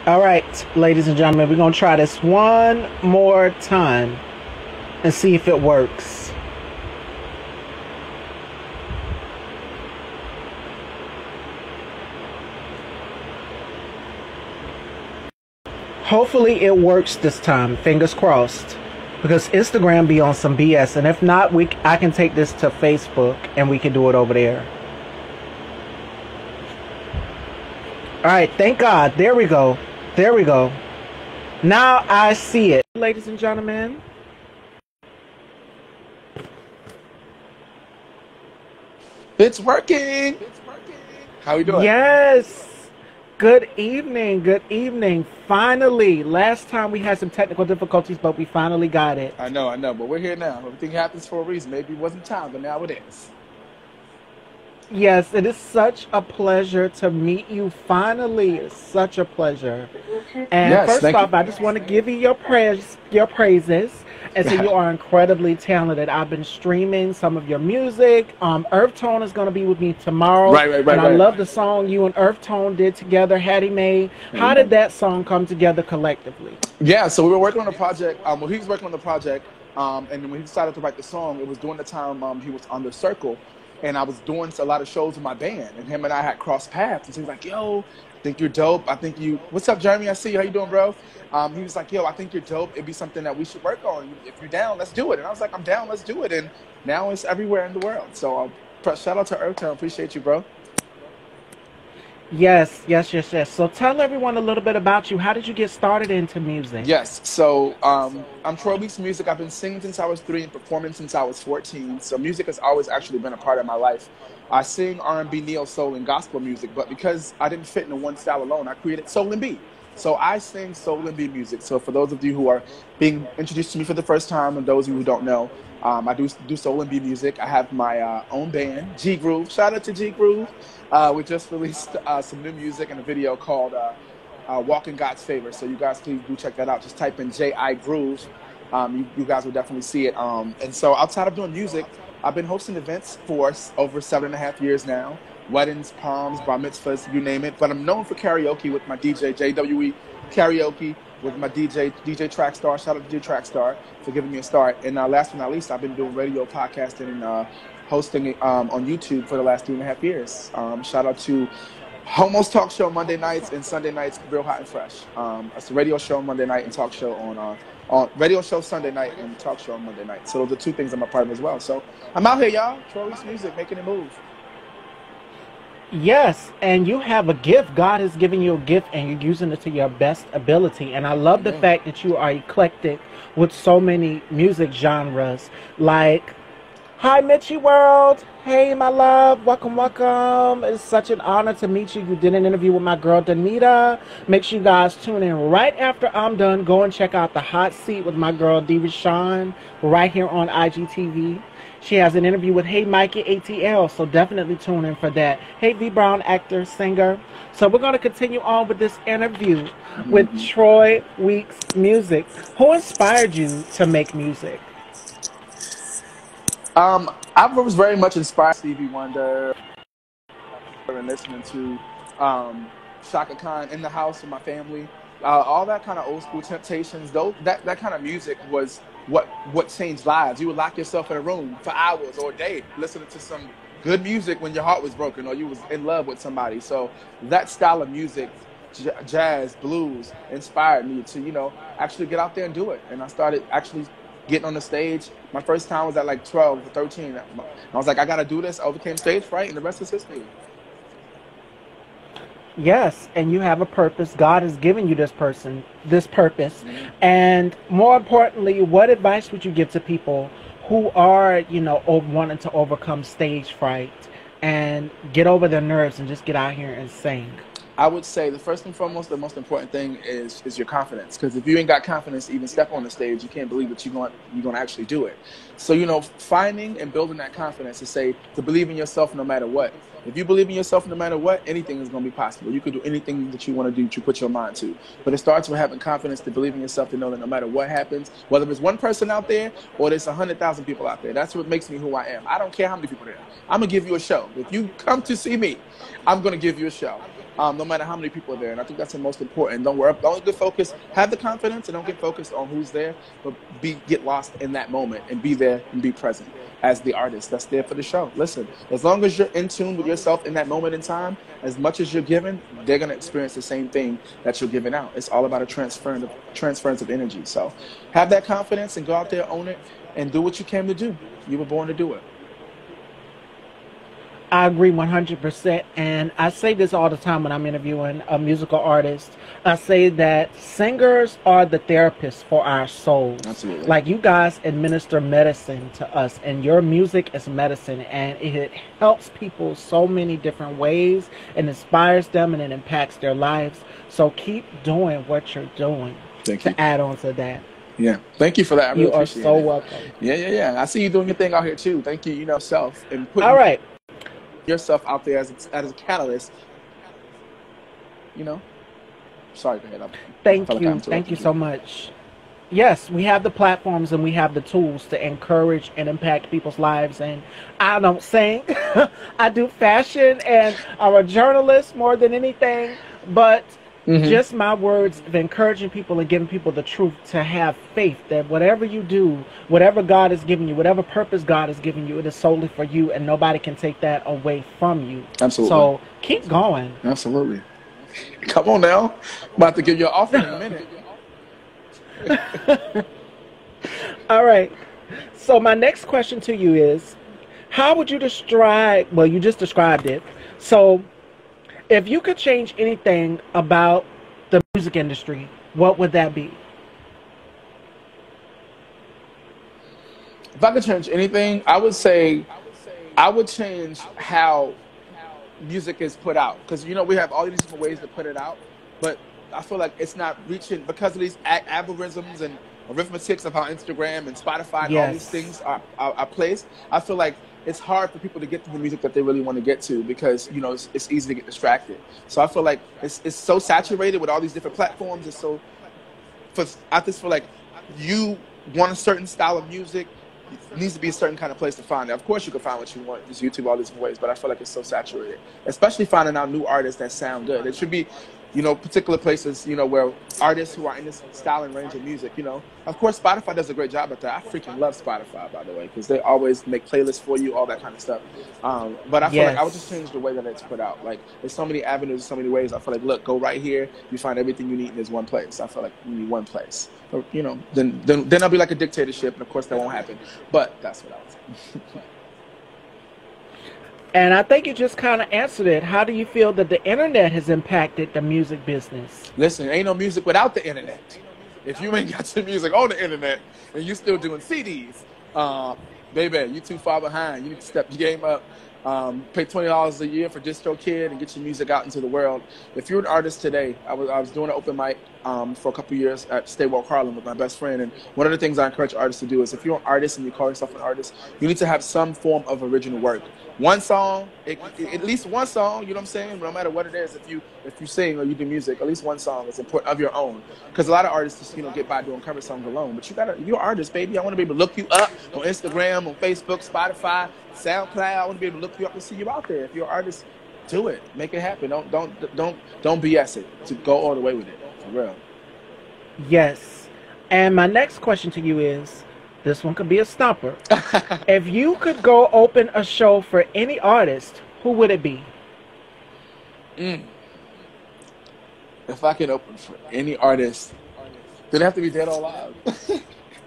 All right, ladies and gentlemen, we're going to try this one more time and see if it works. Hopefully it works this time, fingers crossed, because Instagram be on some BS, and if not, I can take this to Facebook and we can do it over there. All right, thank God. There we go. There we go. Now I see it. Ladies and gentlemen. It's working. How are you doing? Yes. Good evening. Good evening. Finally. Last time we had some technical difficulties, but we finally got it. I know. But we're here now. Everything happens for a reason. Maybe it wasn't time, but now it is. Yes, it is such a pleasure to meet you finally. It's such a pleasure. And Yes, first thank off, you. I just want to give you your praises. And so you are incredibly talented. I've been streaming some of your music. Earth Tone is going to be with me tomorrow. Right. And I love the song you and Earth Tone did together, Hattie Mae. How did that song come together collectively? Yeah, so we were working on a project. Well, he was working on the project, and then when he decided to write the song, it was during the time he was on the Circle, and I was doing a lot of shows with my band, and him and I had crossed paths. And so he was like, "Yo, I think you're dope. I think you. What's up, Jeremy? I see you. How you doing, bro?" He was like, "Yo, I think you're dope. It'd be something that we should work on. If you're down, let's do it." And I was like, "I'm down. Let's do it." And now it's everywhere in the world. So shout out to Earth Tone. Appreciate you, bro. Yes. So tell everyone a little bit about you. How did you get started into music? Yes, so I'm Troy Weeks Music. I've been singing since I was 3 and performing since I was 14. So music has always actually been a part of my life. I sing R&B, neo soul, and gospel music, but because I didn't fit in one style alone, I created soul and B. So I sing soul and B music. So for those of you who are being introduced to me for the first time, and those of you who don't know, I do soul and B music. I have my own band, G Groove. Shout out to G Groove. We just released some new music and a video called Walk in God's Favor. So you guys please do check that out. Just type in J.I. Groove. You guys will definitely see it. And so outside of doing music, I've been hosting events for over 7.5 years now. Weddings, proms, bar mitzvahs, you name it. But I'm known for karaoke with my DJ, JWE Karaoke, with my DJ Trackstar. Shout out to DJ Trackstar for giving me a start. And last but not least, I've been doing radio, podcasting, and hosting it on YouTube for the last 3.5 years. Shout out to Homo's Talk Show Monday nights and Sunday nights, Real Hot and Fresh. It's a radio show Monday night and talk show on radio show Sunday night and talk show on Monday night. So those are two things I'm a part of as well. So I'm out here, y'all. Troy Weeks Music, making it move. Yes, and you have a gift. God has given you a gift, and you're using it to your best ability. And I love the fact that you are eclectic with so many music genres. Like, hi, Mitchie World. Hey, my love. Welcome. It's such an honor to meet you. You did an interview with my girl, Danita. Make sure you guys tune in right after I'm done. Go and check out The Hot Seat with my girl, D. Rashawn, right here on IGTV. She has an interview with Hey Mikey ATL, so definitely tune in for that. Hey V Brown, actor, singer. So we're going to continue on with this interview with Troy Weeks Music. Who inspired you to make music? I was very much inspired by Stevie Wonder and listening to Shaka Khan in the house with my family. All that kind of old school Temptations, that kind of music was what changed lives. You would lock yourself in a room for hours or a day listening to some good music when your heart was broken or you was in love with somebody. So that style of music, jazz, blues, inspired me to, actually get out there and do it. And I started actually getting on the stage. My first time was at like 12 or 13. I was like, I got to do this. I overcame stage fright, and the rest is history. Yes, and you have a purpose. God has given you this purpose. And more importantly, what advice would you give to people who are, wanting to overcome stage fright and get over their nerves and just get out here and sing? I would say the first and foremost, the most important thing is your confidence. Because if you ain't got confidence to even step on the stage, you can't believe that you're going to actually do it. So, finding and building that confidence to believe in yourself no matter what. If you believe in yourself no matter what, anything is going to be possible. You can do anything that you want to do, that you put your mind to. But it starts with having confidence to believe in yourself, to know that no matter what happens, whether it's one person out there or there's 100,000 people out there, that's what makes me who I am. I don't care how many people there are. I'm going to give you a show. If you come to see me, I'm going to give you a show. no matter how many people are there. And I think that's the most important. Don't get focused. Have the confidence and don't get focused on who's there, but get lost in that moment and be there and be present as the artist that's there for the show. Listen, as long as you're in tune with yourself in that moment in time, as much as you're giving, they're going to experience the same thing that you're giving out. It's all about a transference of energy. So have that confidence and go out there, own it, and do what you came to do. You were born to do it. I agree 100%. And I say this all the time when I'm interviewing a musical artist. I say that singers are the therapists for our souls. Absolutely. Like, you guys administer medicine to us, and your music is medicine, and it helps people so many different ways and inspires them, and it impacts their lives. So keep doing what you're doing. Thank you. To add on to that. Yeah. Thank you for that. I really appreciate it. You are so welcome. Yeah. I see you doing your thing out here too. Thank you, self. And all right. Yourself out there as a catalyst, Sorry, go ahead. Thank you so much. Yes, we have the platforms and we have the tools to encourage and impact people's lives. And I don't sing, I do fashion, and I'm a journalist more than anything. But just my words of encouraging people and giving people the truth, to have faith that whatever you do, whatever God has given you, whatever purpose God has given you, it is solely for you, and nobody can take that away from you. Absolutely. So keep going. Absolutely. Come on now. I'm about to give you an offer in a minute. All right. So my next question to you is, how would you describe, well, you just described it. So if you could change anything about the music industry, what would that be? If I could change anything, I would say I would change how music is put out. Because, we have all these different ways to put it out. But I feel like it's not reaching, because of these algorithms and arithmetics of how Instagram and Spotify and all these things are placed. I feel like it's hard for people to get to the music that they really want to get to, because it's easy to get distracted. So I feel like it's so saturated with all these different platforms. It's so I just feel like you want a certain style of music, it needs to be a certain kind of place to find it. Of course, you can find what you want, just YouTube, all these different ways, but I feel like it's so saturated. Especially finding out new artists that sound good. It should be, particular places, where artists who are in this style and range of music, Of course, Spotify does a great job at that. I freaking love Spotify, by the way, because they always make playlists for you, all that kind of stuff. But I feel like I would just change the way that it's put out. Like, there's so many avenues, so many ways. I feel like, look, go right here. You find everything you need in this one place. I feel like you need one place. But, then I'll be like a dictatorship, and of course that won't happen. But that's what I would say. And I think you just kind of answered it. How do you feel that the internet has impacted the music business? Listen, ain't no music without the internet. If you ain't got your music on the internet and you still doing CDs, baby, you too far behind. You need to step your game up. Pay $20 a year for DistroKid and get your music out into the world. If you're an artist today, I was doing an open mic for a couple years at Stay Woke Harlem with my best friend, and one of the things I encourage artists to do is, if you're an artist and you call yourself an artist, you need to have some form of original work. One song, at least one song, you know what I'm saying? No matter what it is, if you sing or you do music, at least one song is important of your own. Because a lot of artists just get by doing cover songs alone. But you're an artist, baby. I want to be able to look you up on Instagram, on Facebook, Spotify, SoundCloud. I want to be able to look you up and see you out there. If you're an artist, do it. Make it happen. Don't BS it. To go all the way with it. For real. Yes. And my next question to you is, this one could be a stumper. If you could go open a show for any artist, who would it be? If I could open for any artist, they'd have to be dead or alive.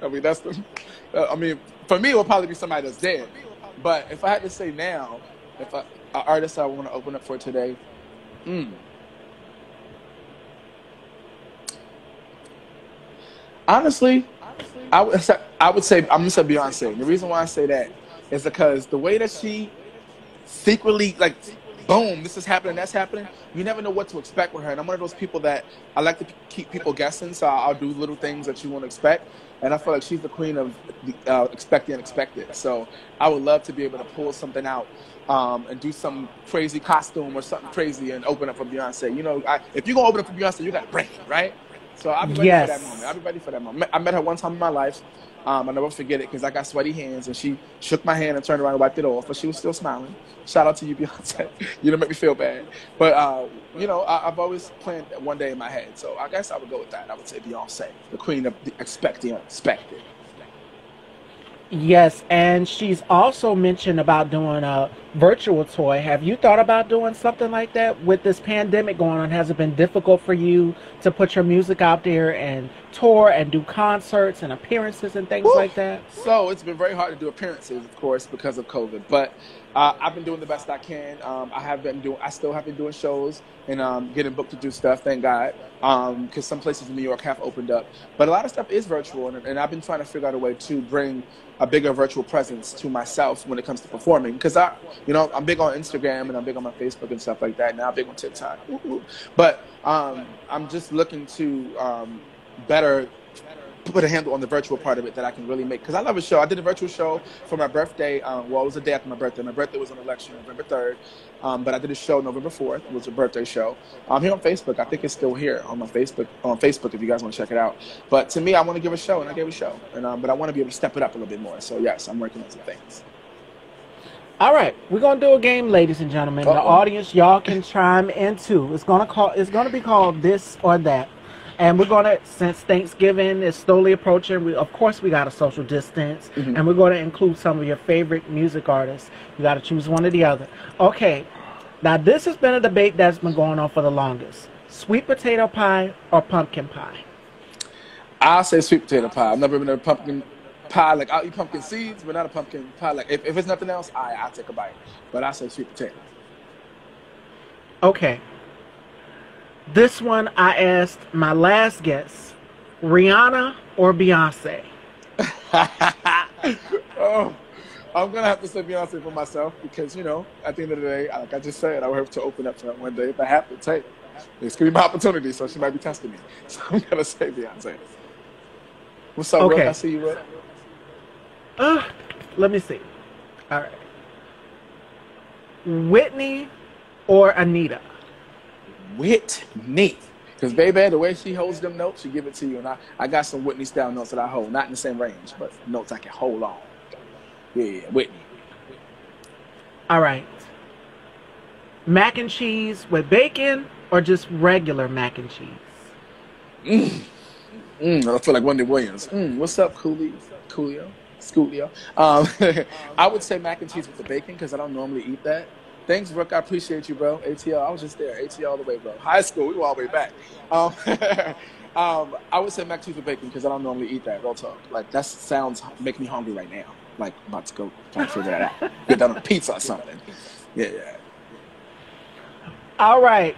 I mean, for me, it would probably be somebody that's dead. But if I had to say now, an artist I want to open up for today, honestly, I would say, I'm going to say Beyonce. The reason why I say that is because the way that she secretly, like, boom, this is happening, that's happening, you never know what to expect with her. And I'm one of those people that I like to keep people guessing, so I'll do little things that you won't expect. And I feel like she's the queen of expect the unexpected. So I would love to be able to pull something out and do some crazy costume or something crazy and open up for Beyonce. If you're going to open up for Beyonce, you got to break it, right? So I'll be ready for that moment. I'll be ready for that moment. I met her one time in my life. I'll never forget it because I got sweaty hands and she shook my hand and turned around and wiped it off, but she was still smiling. Shout out to you, Beyonce. You don't make me feel bad. But, you know, I've always planned one day in my head. So I guess I would go with that. I would say Beyonce, the queen of the expecting unexpected. Yes, and she's also mentioned about doing a virtual tour. Have you thought about doing something like that with this pandemic going on? Has it been difficult for you to put your music out there and tour and do concerts and appearances and things like that? So it's been very hard to do appearances, of course, because of COVID. But I've been doing the best I can. I still have been doing shows and getting booked to do stuff. Thank God, because some places in New York have opened up. But a lot of stuff is virtual, and I've been trying to figure out a way to bring a bigger virtual presence to myself when it comes to performing. Because I'm big on Instagram and I'm big on my Facebook and stuff like that. Now I'm big on TikTok. But I'm just looking to better put a handle on the virtual part of it that I can really make. Because I love a show. I did a virtual show for my birthday. It was a day after my birthday. My birthday was on election November 3rd. But I did a show November 4th. It was a birthday show. Here on Facebook. I think it's still here on my Facebook. On Facebook, if you guys want to check it out. But to me, I want to give a show, and I gave a show. But I want to be able to step it up a little bit more. So yes, I'm working on some things. All right, we're gonna do a game, ladies and gentlemen. The audience, y'all can chime in too. It's gonna be called This or That. And we're going to, since Thanksgiving is slowly approaching, of course we got a social distance, and we're going to include some of your favorite music artists. You got to choose one or the other. Okay, now this has been a debate that's been going on for the longest. Sweet potato pie or pumpkin pie? I'll say sweet potato pie. I've never been a pumpkin pie. Like, I'll eat pumpkin seeds, but not a pumpkin pie. Like, if it's nothing else, I'll take a bite. But I'll say sweet potato. Okay. This one I asked my last guest, Rihanna or Beyonce? Oh, I'm going to have to say Beyonce for myself because, at the end of the day, like I just said, I would have to open up to her one day if I have to take it. It's going to be my opportunity, so she might be testing me. So I'm going to say Beyonce. What's up, Rook? I see you, Rook. Let me see. All right. Whitney or Anita? Whitney. Because, baby, the way she holds them notes, she give it to you. And I got some Whitney-style notes that I hold. Not in the same range, but notes I can hold on. Yeah, Whitney. All right. Mac and cheese with bacon or just regular mac and cheese? I feel like Wendy Williams. What's up, Coolio? I would say mac and cheese with the bacon because I don't normally eat that. Thanks, Brooke. I appreciate you, bro. ATL, I was just there. ATL all the way, bro. High school, we were all the way back. I would say mac and cheese with bacon because I don't normally eat that. Real talk. Like, that sounds make me hungry right now. Like, I'm about to go try to figure that out. Get that on a pizza or something. Yeah. All right.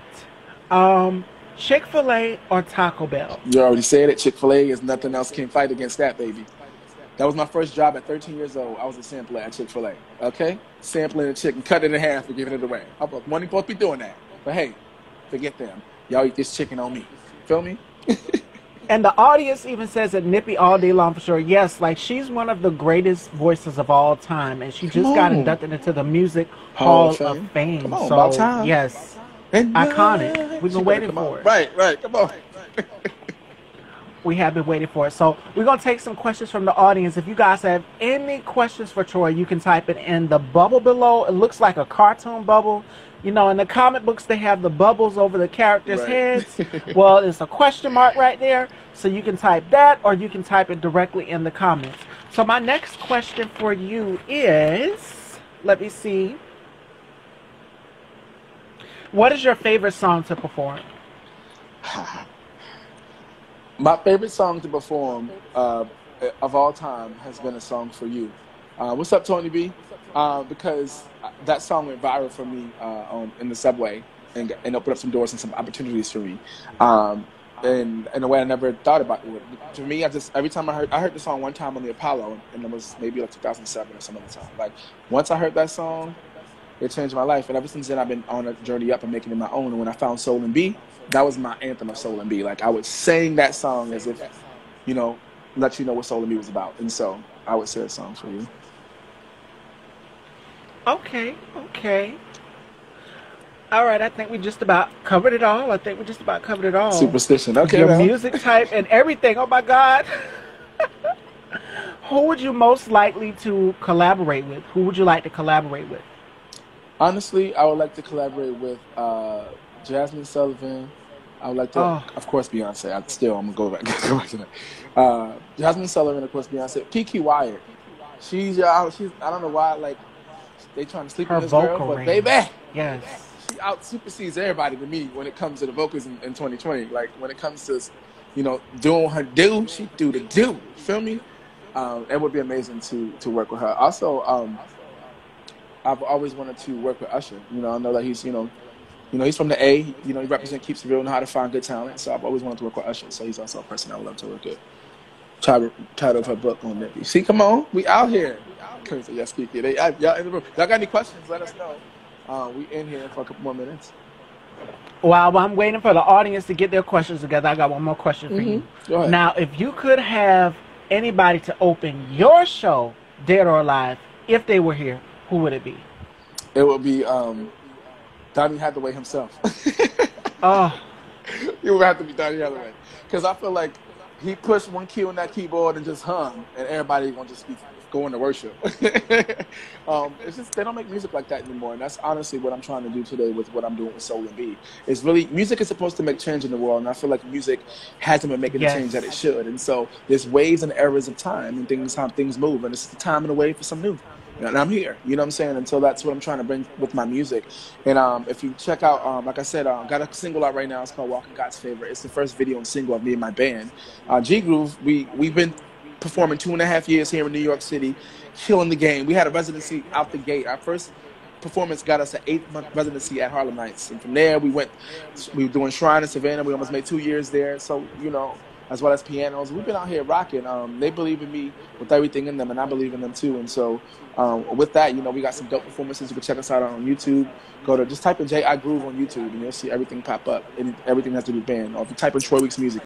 Chick-fil-A or Taco Bell? You already said it. Chick-fil-A is nothing else can fight against that, baby. That was my first job at 13 years old. I was a sampler at Chick-fil-A, okay? Sampling the chicken, cutting it in half and giving it away. I wasn't supposed to be doing that. But hey, forget them. Y'all eat this chicken on me. Feel me? And the audience even says that Nippy all day long for sure. Yes, like she's one of the greatest voices of all time. And she just got inducted into the Music Hall of Fame. Come on, so, about time. Yes, iconic. We've been waiting for it. Right, come on. We have been waiting for it. So we're going to take some questions from the audience. If you guys have any questions for Troy, you can type it in the bubble below. It looks like a cartoon bubble. In the comic books, they have the bubbles over the characters' heads. Well, it's a question mark right there. So you can type that or you can type it directly in the comments. So my next question for you is, let me see. What is your favorite song to perform? My favorite song to perform of all time has been A Song for You. What's up, Tony B? Because that song went viral for me in the subway and opened up some doors and some opportunities for me. And in a way I never thought about it. To me, every time I heard the song one time on the Apollo, and it was maybe like 2007 or some other time. Like, once I heard that song, it changed my life. And ever since then, I've been on a journey up and making it my own. And when I found Soul and B, that was my anthem of Soul and B. Like, I would sing that song as if, let you know what Soul and B was about. And so I would say a song for you. Okay. All right, I think we just about covered it all. I think we just about covered it all. Superstition. Okay, your well. music type and everything. Oh my God. Who would you most likely to collaborate with? Who would you like to collaborate with? Honestly, I would like to collaborate with Jasmine Sullivan. I would like to, of course, Beyonce. I'm gonna go back to that. Jasmine Sullivan, of course, Beyonce. Kiki Wyatt. She's I don't know why, like, they trying to sleep on this girl, but baby, yes, she out supersedes everybody to me when it comes to the vocals in 2020. Like, when it comes to, doing her do, she do the do. You feel me? It would be amazing to work with her. Also, I've always wanted to work with Usher. I know that he's, he's from the A. He represents Keeps It Real, know how to find good talent. So I've always wanted to work with Usher. So he's also a person I would love to work with. Title of her book on Nippy. See, come on, we out here. Yes, Kiki. Y'all in the room. Y'all got any questions? Let us know. We in here for a couple more minutes. While I'm waiting for the audience to get their questions together, I got one more question for you. Go ahead. Now, if you could have anybody to open your show, dead or alive, if they were here, who would it be? It would be Donny Hathaway himself. Oh. It would have to be Donny Hathaway. Because I feel like he pushed one key on that keyboard and just hum, and everybody gonna just be going to worship. It's just they don't make music like that anymore, and that's honestly what I'm trying to do today with what I'm doing with Soul and B. It's really, music is supposed to make change in the world, and I feel like music hasn't been making the change that it should. And so there's waves and eras of time and how things move, and it's the time and the wave for some new. And I'm here, you know what I'm saying? And so that's what I'm trying to bring with my music. And if you check out, like I said, got a single out right now. It's called Walking God's Favor. It's the first video and single of me and my band. G Groove, we've been performing 2.5 years here in New York City, killing the game. We had a residency out the gate. Our first performance got us an 8-month residency at Harlem Nights. And from there, we were doing Shrine in Savannah. We almost made 2 years there. So, as well as pianos. We've been out here rocking. They believe in me with everything in them, and I believe in them too. And so with that, we got some dope performances. You can check us out on YouTube. Just type in J.I. Groove on YouTube, and you'll see everything pop up. And everything has to be banned. Or if you type in Troy Weeks Music,